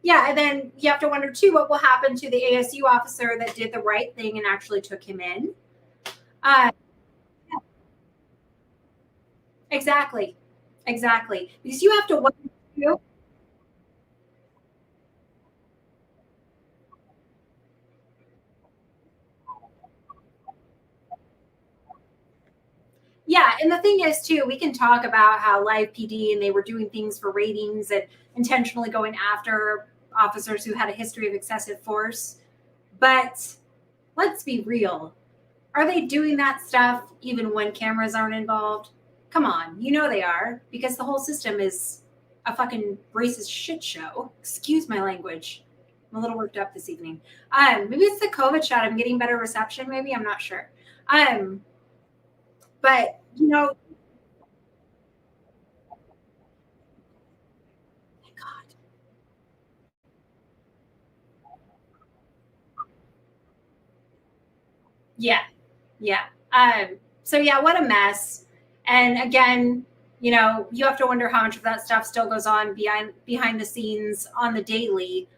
Yeah, and then you have to wonder too what will happen to the ASU officer that did the right thing and actually took him in. Yeah, exactly, exactly. Because you have to wonder too. Yeah, and the thing is too, we can talk about how Live PD and they were doing things for ratings and intentionally going after officers who had a history of excessive force. But let's be real. Are they doing that stuff even when cameras aren't involved? Come on, you know they are, because the whole system is a fucking racist shit show. Excuse my language. I'm a little worked up this evening. Maybe it's the COVID shot. I'm getting better reception. Maybe I'm not sure. But you know, yeah, yeah. So yeah, what a mess. And again, you know, you have to wonder how much of that stuff still goes on behind the scenes on the daily,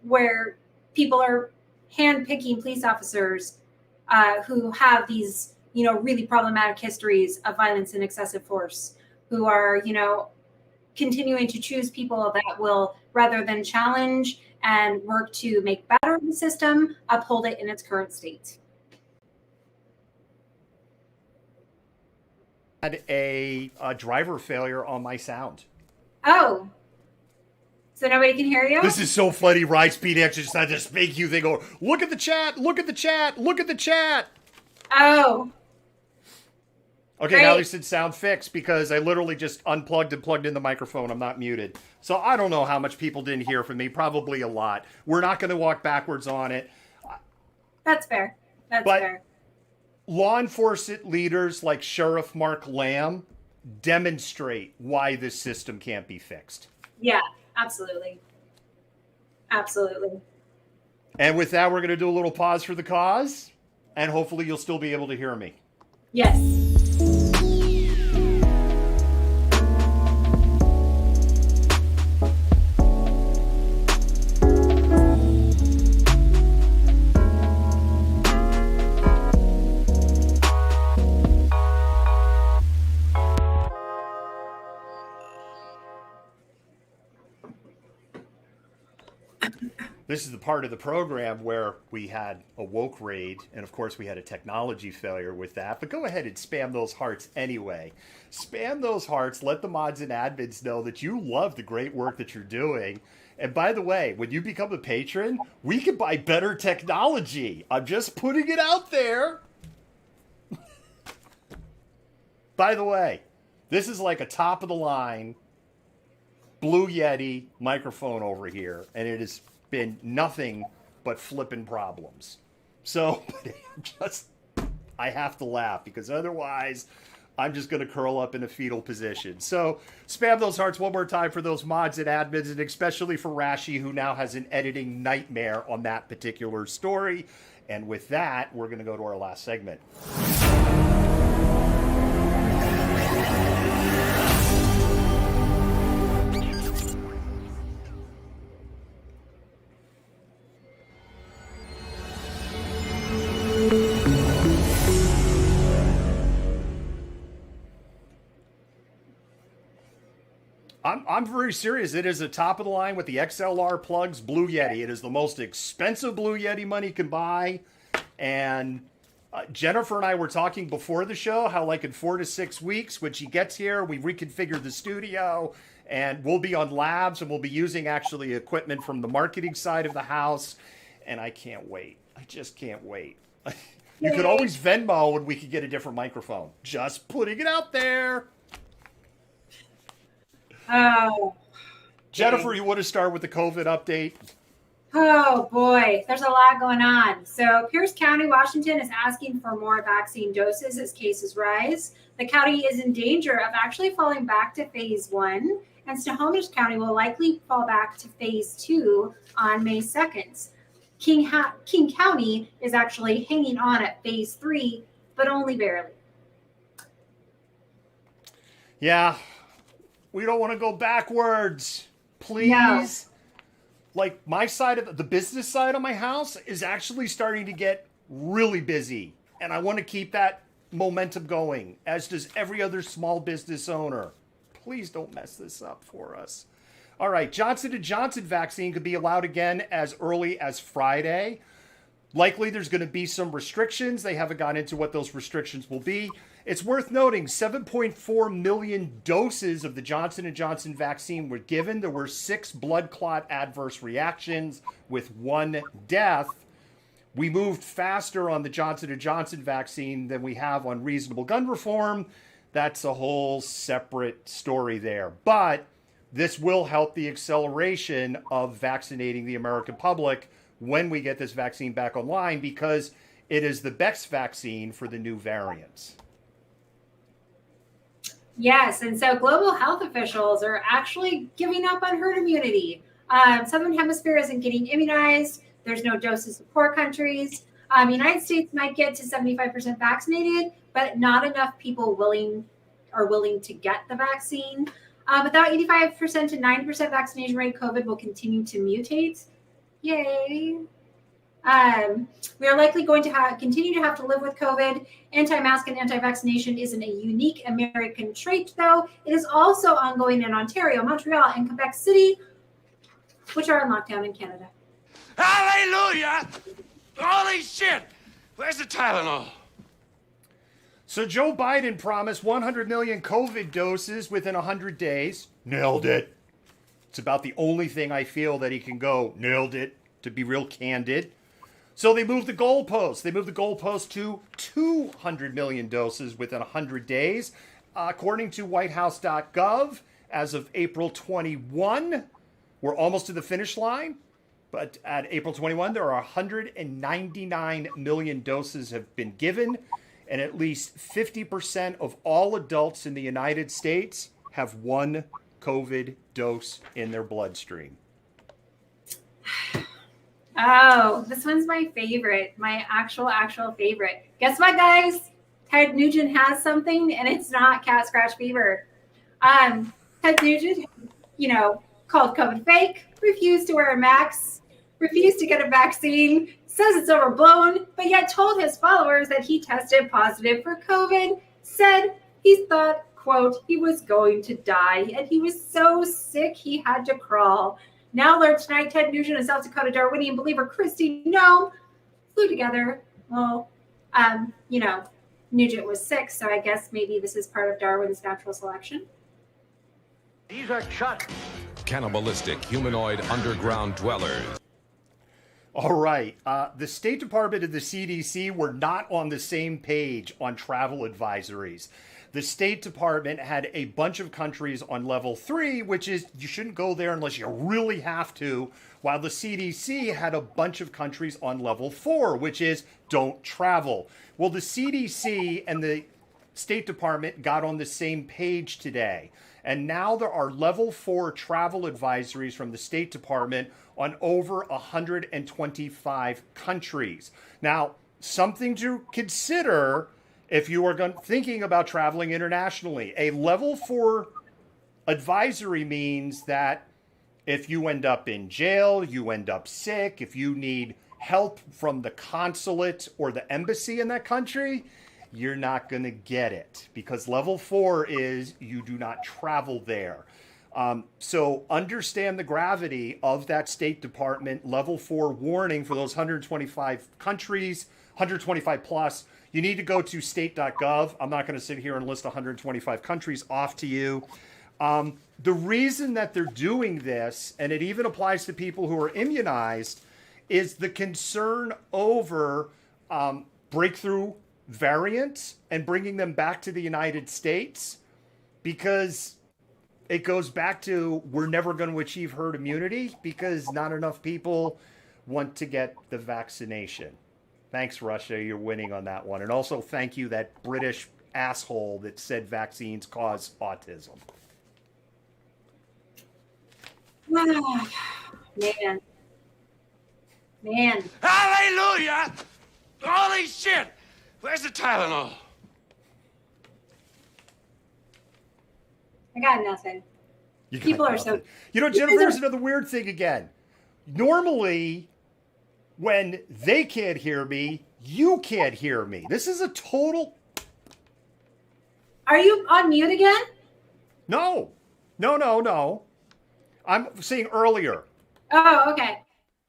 where people are handpicking police officers who have these, you know, really problematic histories of violence and excessive force, who are, you know, continuing to choose people that will, rather than challenge and work to make better the system, uphold it in its current state. Had a driver failure on my sound. Oh, so nobody can hear you? This is so funny. Ride speed exercise just make you think, oh, look at the chat, look at the chat, look at the chat. Oh. Okay, Great. now they said sound fixed because I literally just unplugged and plugged in the microphone. I'm not muted. So I don't know how much people didn't hear from me. Probably a lot. We're not going to walk backwards on it. That's fair. That's fair. Law enforcement leaders like Sheriff Mark Lamb demonstrate why this system can't be fixed. Yeah, absolutely. Absolutely. And with that, we're going to do a little pause for the cause, and hopefully you'll still be able to hear me. Yes. This is the part of the program where we had a woke raid, and of course we had a technology failure with that. But go ahead and spam those hearts anyway. Spam those hearts. Let the mods and admins know that you love the great work that you're doing. And by the way, when you become a patron, we can buy better technology. I'm just putting it out there. By the way, this is like a top of the line Blue Yeti microphone over here, and it has been nothing but flipping problems. So I have to laugh because otherwise I'm just going to curl up in a fetal position. So spam those hearts one more time for those mods and admins, and especially for Rashi, who now has an editing nightmare on that particular story. And with that, we're going to go to our last segment. I'm very serious. It is a top of the line with the XLR plugs Blue Yeti. It is the most expensive Blue Yeti money can buy. And Jennifer and I were talking before the show how like in 4 to 6 weeks when she gets here, we reconfigure the studio and we'll be on labs and we'll be using actually equipment from the marketing side of the house. And I can't wait. I just can't wait. You could always Venmo and we could get a different microphone. Just putting it out there. Oh. Jennifer, you want to start with the COVID update? Oh boy, there's a lot going on. So Pierce County, Washington is asking for more vaccine doses as cases rise. The county is in danger of actually falling back to phase 1, and Snohomish County will likely fall back to phase 2 on May 2nd. King County is actually hanging on at phase 3, but only barely. Yeah, we don't want to go backwards. Please. No. Like my side of the business side of my house is actually starting to get really busy. And I want to keep that momentum going, as does every other small business owner. Please don't mess this up for us. All right, Johnson & Johnson vaccine could be allowed again as early as Friday. Likely there's going to be some restrictions. They haven't gone into what those restrictions will be. It's worth noting 7.4 million doses of the Johnson & Johnson vaccine were given. There were 6 blood clot adverse reactions with 1 death. We moved faster on the Johnson & Johnson vaccine than we have on reasonable gun reform. That's a whole separate story there. But this will help the acceleration of vaccinating the American public when we get this vaccine back online, because it is the best vaccine for the new variants. Yes, and so global health officials are actually giving up on herd immunity. Southern Hemisphere isn't getting immunized. There's no doses in poor countries. United States might get to 75% vaccinated, but not enough people are willing to get the vaccine. Without 85% to 90% vaccination rate, COVID will continue to mutate. Yay. We are likely going to continue to have to live with COVID. Anti-mask and anti-vaccination isn't a unique American trait, though. It is also ongoing in Ontario, Montreal, and Quebec City, which are in lockdown in Canada. Hallelujah! Holy shit! Where's the Tylenol? So Joe Biden promised 100 million COVID doses within 100 days. Nailed it. It's about the only thing I feel that he can go, nailed it, to be real candid. So they moved the goalpost. They moved the goalpost to 200 million doses within 100 days. According to whitehouse.gov, as of April 21, we're almost to the finish line. But at April 21, there are 199 million doses have been given. And at least 50% of all adults in the United States have 1 COVID dose in their bloodstream. Oh, this one's my favorite, my actual favorite. Guess what, guys? Ted Nugent has something, and it's not cat scratch fever. Ted Nugent, called COVID fake, refused to wear a mask, refused to get a vaccine, says it's overblown, but yet told his followers that he tested positive for COVID, said he thought, quote, he was going to die, and he was so sick he had to crawl. Now learned tonight, Ted Nugent and South Dakota Darwinian believer Christy Nome flew together. Well, Nugent was sick, so I guess maybe this is part of Darwin's natural selection. These are shut. Cannibalistic humanoid underground dwellers. All right. The State Department and the CDC were not on the same page on travel advisories. The State Department had a bunch of countries on level 3, which is you shouldn't go there unless you really have to, while the CDC had a bunch of countries on level 4, which is don't travel. Well, the CDC and the State Department got on the same page today. And now there are level 4 travel advisories from the State Department on over 125 countries. Now, something to consider if you are thinking about traveling internationally. A level 4 advisory means that if you end up in jail, you end up sick, if you need help from the consulate or the embassy in that country, you're not going to get it, because level 4 is you do not travel there. So understand the gravity of that State Department level 4 warning for those 125 countries, 125 plus. You need to go to state.gov. I'm not going to sit here and list 125 countries off to you. The reason that they're doing this, and it even applies to people who are immunized, is the concern over breakthrough variants and bringing them back to the United States, because it goes back to we're never going to achieve herd immunity because not enough people want to get the vaccination. Thanks, Russia. You're winning on that one. And also thank you, that British asshole that said vaccines cause autism. Man. Hallelujah! Holy shit! Where's the Tylenol? I got nothing. People are so... You know, Jennifer, here's another weird thing again. Normally, when they can't hear me, you can't hear me. This is a total... Are you on mute again? No. I'm saying earlier. Oh, okay.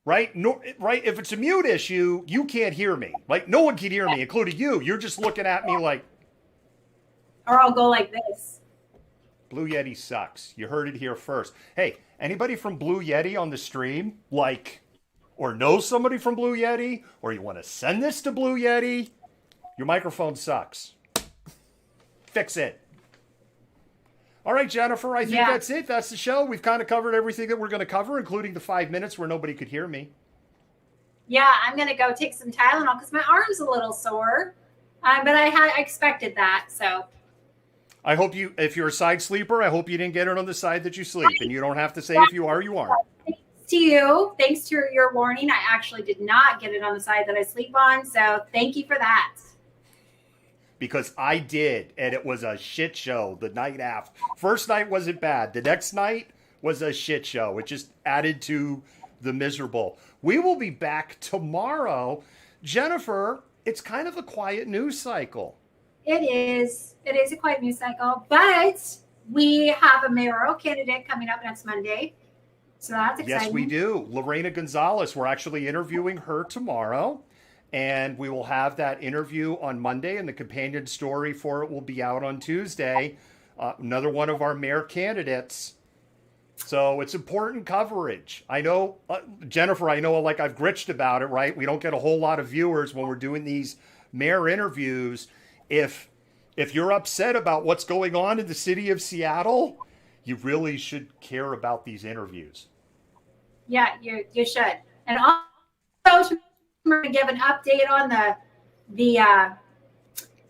Right? No, right? If it's a mute issue, you can't hear me. Like, no one can hear me, including you. You're just looking at me like... Or I'll go like this. Blue Yeti sucks. You heard it here first. Hey, anybody from Blue Yeti on the stream? Like, or know somebody from Blue Yeti? Or you want to send this to Blue Yeti? Your microphone sucks. Fix it. All right, Jennifer, I think that's it. That's the show. We've kind of covered everything that we're going to cover, including the 5 minutes where nobody could hear me. Yeah, I'm going to go take some Tylenol because my arm's a little sore. But I expected that, so... I hope you, if you're a side sleeper, I hope you didn't get it on the side that you sleep. And you don't have to say if you are, you aren't. Thanks to you. Thanks to your warning. I actually did not get it on the side that I sleep on. So thank you for that. Because I did. And it was a shit show the night after. First night wasn't bad. The next night was a shit show. It just added to the miserable. We will be back tomorrow. Jennifer, it's kind of a quiet news cycle. It is a quiet news cycle, but we have a mayoral candidate coming up next Monday. So that's exciting. Yes, we do. Lorena Gonzalez. We're actually interviewing her tomorrow. And we will have that interview on Monday, and the companion story for it will be out on Tuesday. Another one of our mayor candidates. So it's important coverage. I know, Jennifer, I know like I've gritched about it, right? We don't get a whole lot of viewers when we're doing these mayor interviews. If you're upset about what's going on in the city of Seattle, you really should care about these interviews. Yeah, you should. And also, I'm going to give an update on the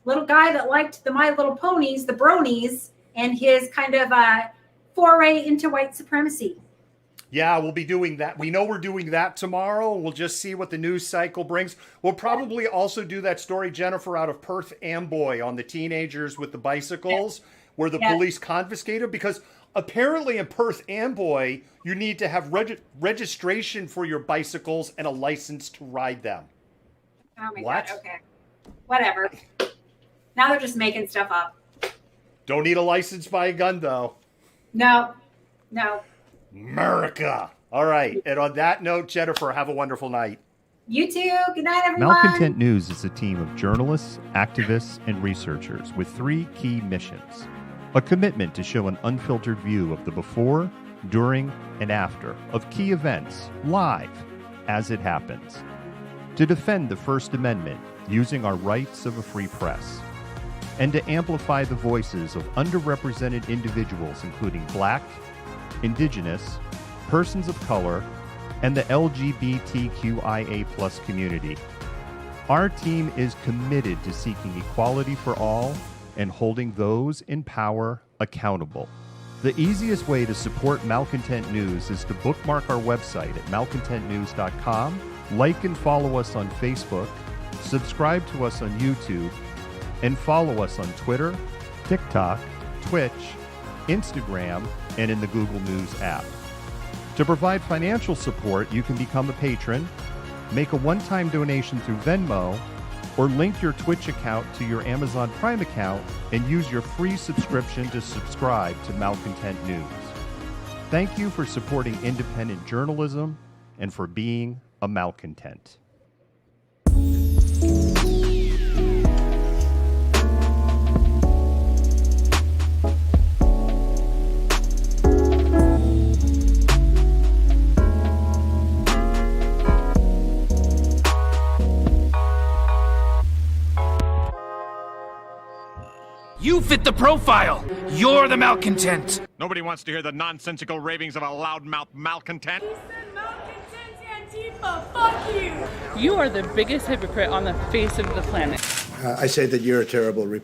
little guy that liked the My Little Ponies, the Bronies, and his kind of foray into white supremacy. Yeah, we'll be doing that. We know we're doing that tomorrow. We'll just see what the news cycle brings. We'll probably also do that story, Jennifer, out of Perth Amboy on the teenagers with the bicycles, where the police confiscated. Because apparently in Perth Amboy, you need to have registration for your bicycles and a license to ride them. Oh my God, okay. Whatever. Now they're just making stuff up. Don't need a license to buy a gun, though. No. America. All right. And on that note, Jennifer, have a wonderful night. You too. Good night, everyone. Malcontent News is a team of journalists, activists, and researchers with 3 key missions. A commitment to show an unfiltered view of the before, during, and after of key events live as it happens. To defend the First Amendment using our rights of a free press. And to amplify the voices of underrepresented individuals, including Black, Indigenous, persons of color, and the LGBTQIA+ community. Our team is committed to seeking equality for all and holding those in power accountable. The easiest way to support Malcontent News is to bookmark our website at malcontentnews.com, like and follow us on Facebook, subscribe to us on YouTube, and follow us on Twitter, TikTok, Twitch, Instagram, and in the Google News app. To provide financial support, you can become a patron, make a one-time donation through Venmo, or link your Twitch account to your Amazon Prime account and use your free subscription to subscribe to Malcontent News. Thank you for supporting independent journalism and for being a malcontent. You fit the profile. You're the malcontent. Nobody wants to hear the nonsensical ravings of a loudmouth malcontent. Fuck you! You are the biggest hypocrite on the face of the planet. I say that you're a terrible reporter.